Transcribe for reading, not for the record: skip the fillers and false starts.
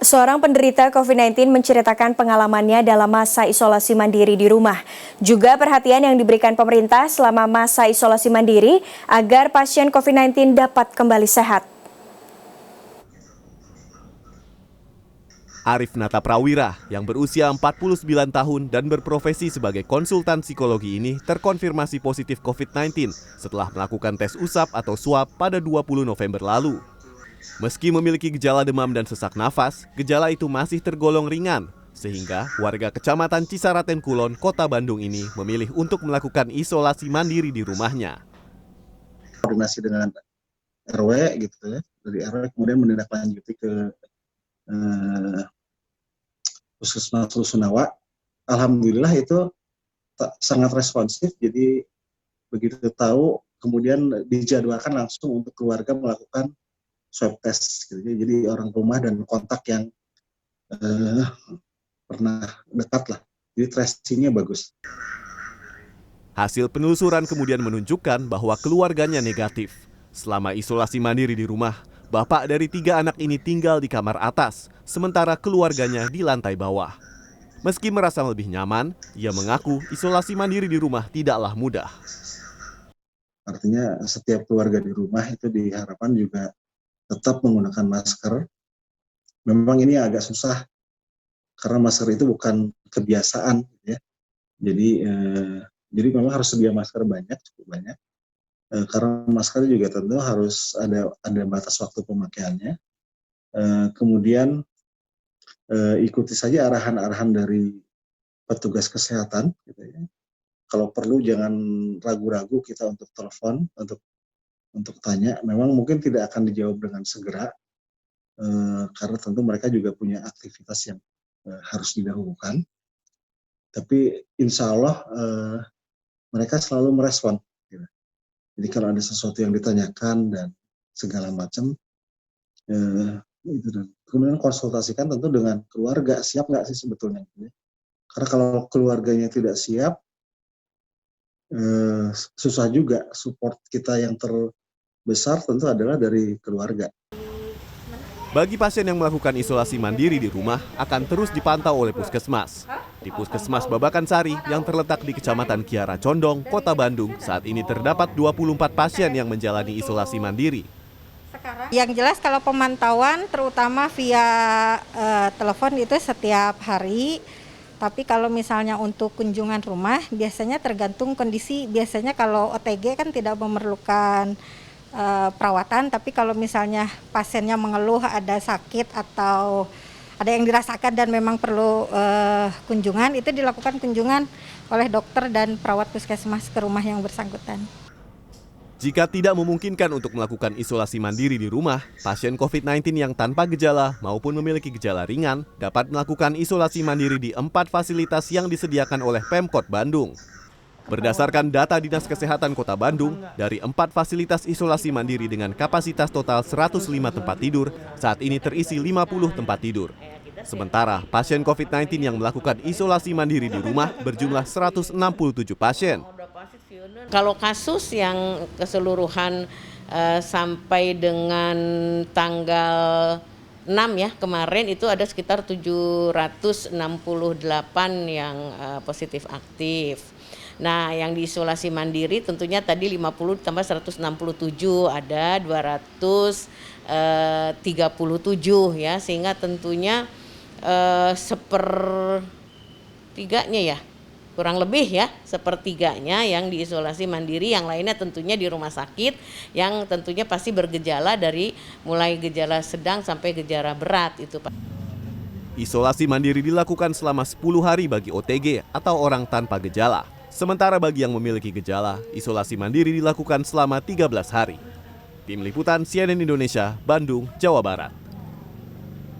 Seorang penderita COVID-19 menceritakan pengalamannya dalam masa isolasi mandiri di rumah. Juga perhatian yang diberikan pemerintah selama masa isolasi mandiri agar pasien COVID-19 dapat kembali sehat. Arif Nata Prawira yang berusia 49 tahun dan berprofesi sebagai konsultan psikologi ini terkonfirmasi positif COVID-19 setelah melakukan tes usap atau swab pada 20 November lalu. Meski memiliki gejala demam dan sesak nafas, gejala itu masih tergolong ringan, sehingga warga Kecamatan Cisaraten Kulon, Kota Bandung ini memilih untuk melakukan isolasi mandiri di rumahnya. Koordinasi dengan RW gitu ya, dari RW kemudian menindaklanjuti ke Puskesmas Rusunawa. Alhamdulillah itu sangat responsif, jadi begitu tahu kemudian dijadwalkan langsung untuk keluarga melakukan swab test gitu. Jadi orang rumah dan kontak yang pernah dekat lah, jadi tracingnya bagus. Hasil penelusuran kemudian menunjukkan bahwa keluarganya negatif. Selama isolasi mandiri di rumah, bapak dari 3 anak ini tinggal di kamar atas, sementara keluarganya di lantai bawah. Meski merasa lebih nyaman, ia mengaku isolasi mandiri di rumah tidaklah mudah. Artinya setiap keluarga di rumah itu diharapkan juga tetap menggunakan masker. Memang ini agak susah karena masker itu bukan kebiasaan, ya. Jadi memang harus sedia masker banyak, cukup banyak. Karena masker juga tentu harus ada batas waktu pemakaiannya. Kemudian ikuti saja arahan-arahan dari petugas kesehatan, gitu ya. Kalau perlu jangan ragu-ragu kita untuk telepon, untuk tanya. Memang mungkin tidak akan dijawab dengan segera, karena tentu mereka juga punya aktivitas yang harus didahulukan. Tapi insya Allah mereka selalu merespon. Gitu. Jadi kalau ada sesuatu yang ditanyakan dan segala macam, itu dan kemudian konsultasikan tentu dengan keluarga, siap nggak sih sebetulnya. Gitu. Karena kalau keluarganya tidak siap, susah juga. Support kita yang terbesar tentu adalah dari keluarga. Bagi pasien yang melakukan isolasi mandiri di rumah akan terus dipantau oleh puskesmas. Di Puskesmas Babakan Sari yang terletak di Kecamatan Kiara Condong, Kota Bandung, saat ini terdapat 24 pasien yang menjalani isolasi mandiri. Yang jelas kalau pemantauan terutama via telepon itu setiap hari. Tapi kalau misalnya untuk kunjungan rumah biasanya tergantung kondisi. Biasanya kalau OTG kan tidak memerlukan perawatan, tapi kalau misalnya pasiennya mengeluh ada sakit atau ada yang dirasakan dan memang perlu kunjungan, itu dilakukan kunjungan oleh dokter dan perawat puskesmas ke rumah yang bersangkutan. Jika tidak memungkinkan untuk melakukan isolasi mandiri di rumah, pasien COVID-19 yang tanpa gejala maupun memiliki gejala ringan dapat melakukan isolasi mandiri di 4 fasilitas yang disediakan oleh Pemkot Bandung. Berdasarkan data Dinas Kesehatan Kota Bandung, dari 4 fasilitas isolasi mandiri dengan kapasitas total 105 tempat tidur, saat ini terisi 50 tempat tidur. Sementara pasien COVID-19 yang melakukan isolasi mandiri di rumah berjumlah 167 pasien. Kalau kasus yang keseluruhan sampai dengan tanggal 6 ya kemarin itu ada sekitar 768 yang positif aktif. Nah, yang diisolasi mandiri tentunya tadi 50 tambah 167 ada 237 ya, sehingga tentunya sepertiganya ya, kurang lebih ya sepertiganya yang diisolasi mandiri, yang lainnya tentunya di rumah sakit yang tentunya pasti bergejala dari mulai gejala sedang sampai gejala berat itu Pak. Isolasi mandiri dilakukan selama 10 hari bagi OTG atau orang tanpa gejala. Sementara bagi yang memiliki gejala, isolasi mandiri dilakukan selama 13 hari. Tim Liputan CNN Indonesia, Bandung, Jawa Barat.